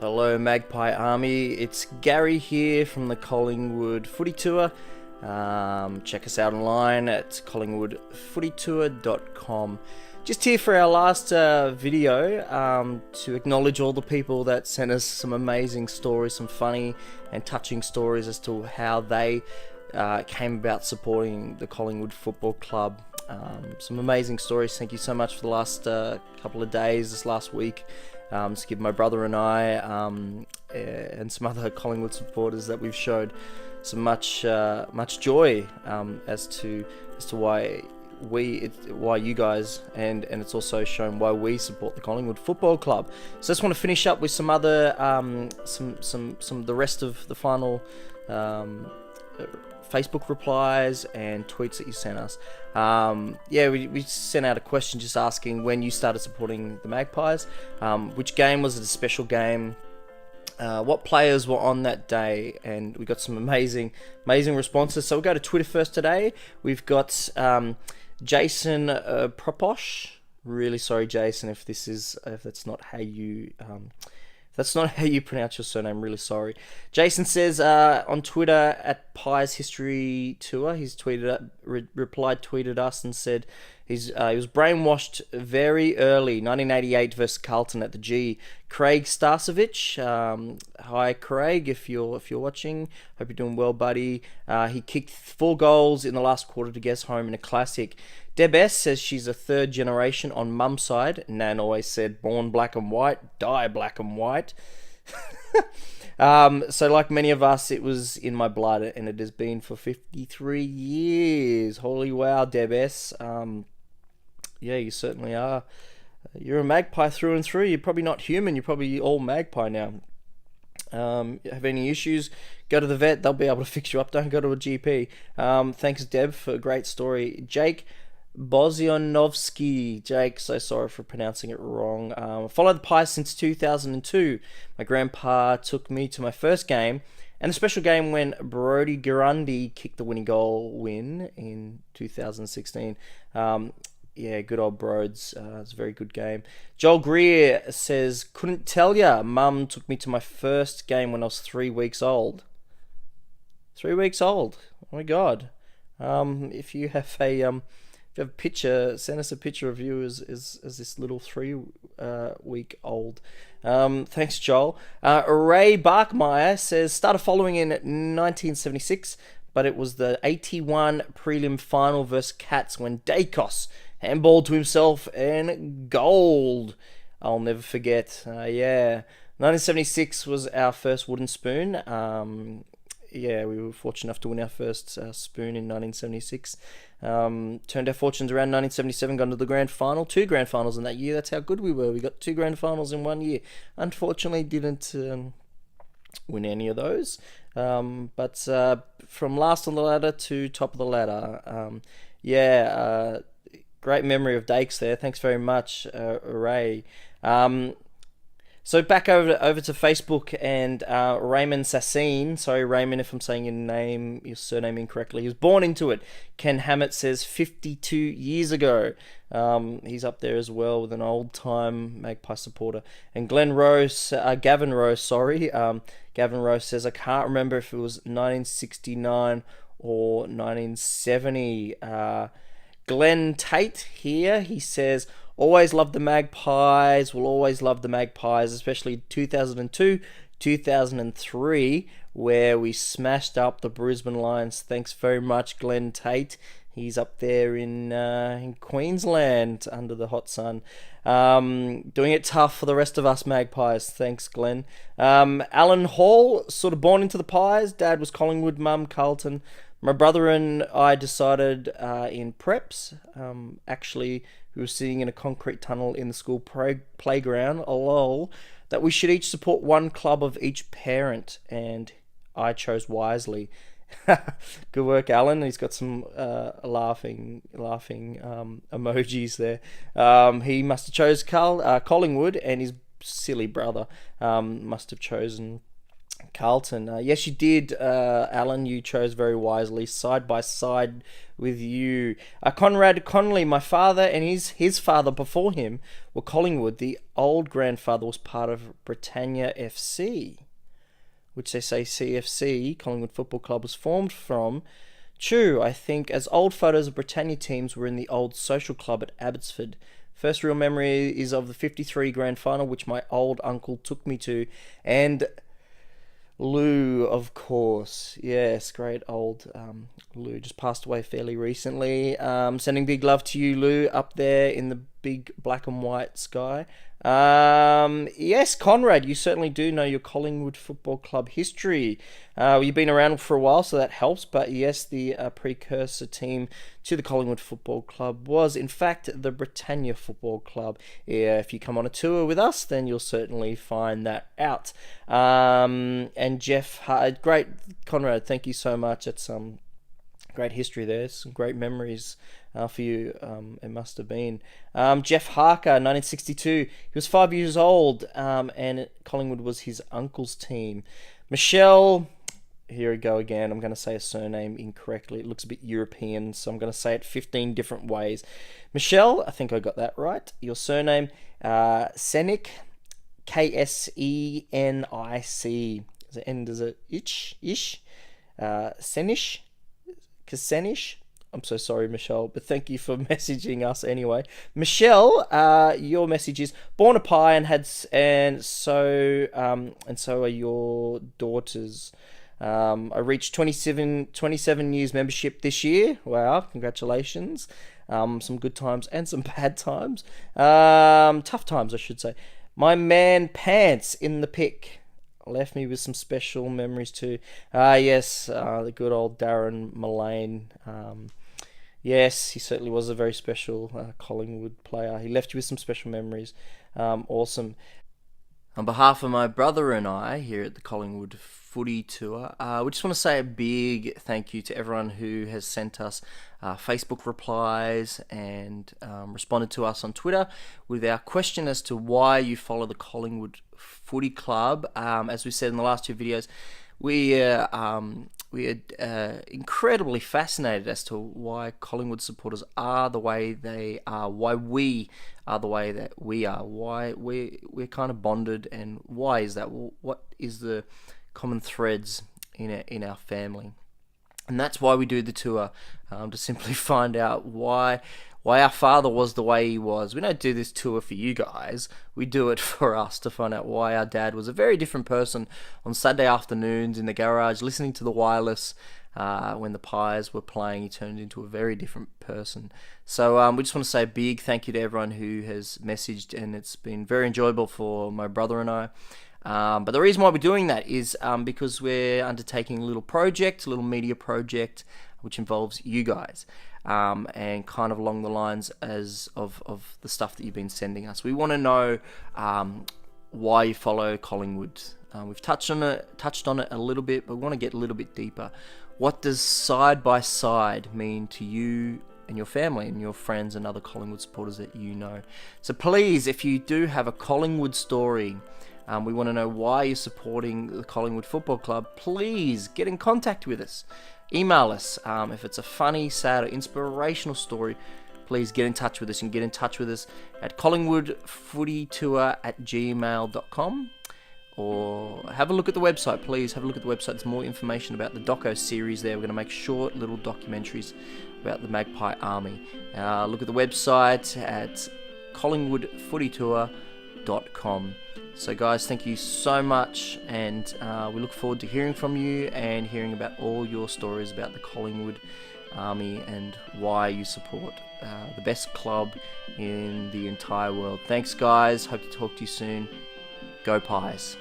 Hello Magpie Army, it's Gary here from the Collingwood Footy Tour. Check us out online at collingwoodfootytour.com. Just here for our last video to acknowledge all the people that sent us some amazing stories, some funny and touching stories as to how they came about supporting the Collingwood Football Club. Some amazing stories. Thank you so much for the last couple of days, this last week. To give my brother and I and some other Collingwood supporters that we've showed some much joy as to why you guys and it's also shown why we support the Collingwood Football Club. So I just want to finish up with some other some the rest of the final Facebook replies and tweets that you sent us. We sent out a question just asking when you started supporting the Magpies. Which game was it a special game? What players were on that day? And we got some amazing responses. So we'll go to Twitter first today. We've got Jason Proposh. Really sorry, Jason, if that's not how you pronounce your surname. Really sorry. Jason says on Twitter at Pies History Tour, he's tweeted us and said he was brainwashed very early, 1988 versus Carlton at the G. Craig Starcevich, hi Craig, if you're watching, hope you're doing well, buddy. He kicked 4 goals in the last quarter to get us home in a classic. Deb S says she's a third generation on mum's side. Nan always said, born black and white, die black and white. So like many of us, it was in my blood, and it has been for 53 years. Holy wow, Deb S. Yeah, you certainly are. You're a magpie through and through. You're probably not human. You're probably all magpie now. Have any issues, go to the vet. They'll be able to fix you up. Don't go to a GP. Thanks, Deb, for a great story. Jake Bozionovsky. Jake, so sorry for pronouncing it wrong. Followed the Pies since 2002. My grandpa took me to my first game and a special game when Brodie Gurundi kicked the winning goal win in 2016. Yeah, good old Broads. It's a very good game. Joel Greer says, couldn't tell ya. Mum took me to my first game when I was 3 weeks old. 3 weeks old. Oh my God. If you have a picture, send us a picture of you as this little 3 week old. Thanks, Joel. Ray Barkmeyer says, started following in 1976, but it was the 81 prelim final versus Cats when Dacos handballed to himself and gold. I'll never forget. 1976 was our first wooden spoon. We were fortunate enough to win our first spoon in 1976. Turned our fortunes around 1977, got into the grand final. 2 grand finals in that year. That's how good we were. We got 2 grand finals in 1 year. Unfortunately, didn't win any of those. But from last on the ladder to top of the ladder. Great memory of Dakes there. Thanks very much, Ray. So back over to Facebook and Raymond Sassine. Sorry, Raymond, if I'm saying your surname incorrectly. He was born into it. Ken Hammett says 52 years ago. He's up there as well with an old-time Magpie supporter. And Gavin Rose, Gavin Rose says, I can't remember if it was 1969 or 1970. Glenn Tate here, he says, always loved the Magpies, will always love the Magpies, especially 2002, 2003, where we smashed up the Brisbane Lions. Thanks very much, Glenn Tate. He's up there in Queensland under the hot sun. Doing it tough for the rest of us Magpies. Thanks, Glenn. Alan Hall, sort of born into the Pies. Dad was Collingwood, mum Carlton. My brother and I decided in preps, actually, we were sitting in a concrete tunnel in the school playground, lol, that we should each support one club of each parent, and I chose wisely. Good work, Alan. He's got some laughing emojis there. He must have chose Collingwood, and his silly brother must have chosen Carlton. Yes, you did, Alan. You chose very wisely. Side by side with you. Conrad Connolly, my father and his father before him were Collingwood. The old grandfather was part of Britannia FC, which they say CFC, Collingwood Football Club, was formed from. True, I think, as old photos of Britannia teams were in the old social club at Abbotsford. First real memory is of the 53 grand final, which my old uncle took me to, and Lou, of course. Yes, great old Lou. Just passed away fairly recently. Sending big love to you, Lou, up there in the big black and white sky. Yes, Conrad, you certainly do know your Collingwood Football Club history. You've been around for a while, so that helps. But yes, the precursor team to the Collingwood Football Club was, in fact, the Britannia Football Club. Yeah, if you come on a tour with us, then you'll certainly find that out. And Jeff, great, Conrad, thank you so much. It's great history there, some great memories for you, it must have been. Jeff Harker, 1962. He was 5 years old, and Collingwood was his uncle's team. Michelle, here we go again. I'm going to say a surname incorrectly. It looks a bit European, so I'm going to say it 15 different ways. Michelle, I think I got that right. Your surname, Senic, Ksenic. Does it end as a ish? Senish? Kasenish? I'm so sorry, Michelle, but thank you for messaging us anyway. Michelle, your message is born a pie and so are your daughters. I reached 27 years membership this year. Wow, congratulations. Some good times and some bad times. Tough times, I should say. My man Pants in the pic left me with some special memories too. Yes, the good old Darren Mullane. Yes, he certainly was a very special Collingwood player. He left you with some special memories. Awesome. On behalf of my brother and I here at the Collingwood Footy Tour, we just want to say a big thank you to everyone who has sent us Facebook replies and responded to us on Twitter with our question as to why you follow the Collingwood Footy Club. As we said in the last two videos, we are incredibly fascinated as to why Collingwood supporters are the way they are, why we are the way that we are, why we're kind of bonded, and why is that? Well, what is the common threads in our family? And that's why we do the tour, to simply find out why our father was the way he was. We don't do this tour for you guys. We do it for us to find out why our dad was a very different person on Saturday afternoons in the garage, listening to the Wireless. When the Pies were playing, he turned into a very different person. So we just want to say a big thank you to everyone who has messaged, and it's been very enjoyable for my brother and I. But the reason why we're doing that is because we're undertaking a little media project, which involves you guys, and kind of along the lines of the stuff that you've been sending us. We want to know why you follow Collingwood. We've touched on it a little bit, but we want to get a little bit deeper. What does side by side mean to you and your family and your friends and other Collingwood supporters that you know? So please, if you do have a Collingwood story, we want to know why you're supporting the Collingwood Football Club, please get in contact with us. Email us. If it's a funny, sad, or inspirational story, please get in touch with us. You can get in touch with us at collingwoodfootytour@gmail.com, or have a look at the website. Please have a look at the website. There's more information about the doco series there. We're going to make short little documentaries about the Magpie Army. Look at the website at collingwoodfootytour.com. So guys, thank you so much, and we look forward to hearing from you and hearing about all your stories about the Collingwood Army and why you support the best club in the entire world. Thanks guys, hope to talk to you soon. Go Pies.